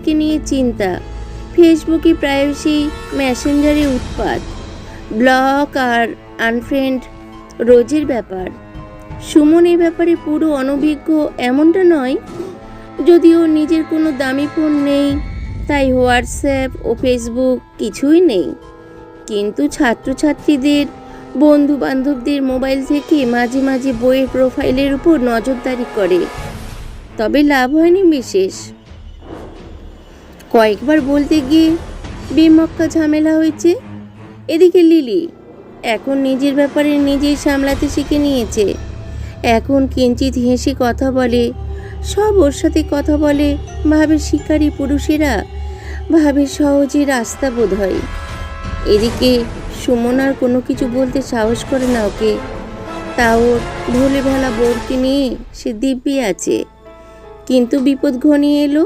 কে নিয়ে চিন্তা, ফেসবুকে প্রাইভেসি, মেসেঞ্জারে উৎপাত, ব্লক আর আনফ্রেন্ড রোজের ব্যাপার। সুমন এই ব্যাপারে পুরো অনভিজ্ঞ এমনটা নয়, যদিও নিজের কোনো দামি ফোন নেই, তাই হোয়াটসঅ্যাপ ও ফেসবুক কিছুই নেই। কিন্তু ছাত্রছাত্রীদের, বন্ধু বান্ধবদের মোবাইল থেকে মাঝে মাঝে বইয়ের প্রোফাইলের উপর নজরদারি করে, তবে লাভ হয়নি বিশেষ। কয়েকবার বলতে গিয়ে বেমক্কা ঝামেলা হয়েছে। এদিকে লিলি এখন নিজের ব্যাপারে নিজেই সামলাতে শিখে নিয়েছে। এখন কিঞ্চিত হেসে কথা বলে, সব ওর সাথে কথা বলে, ভাবে শিকারী পুরুষেরা, ভাবে সহজে রাস্তা বোধ হয়। এদিকে সুমন আর কোনো কিছু বলতে সাহস করে না ওকে। তা ওর ভোলে ভালা বোরকে নিয়ে সে দিব্যি আছে, কিন্তু বিপদ ঘনিয়ে এলো।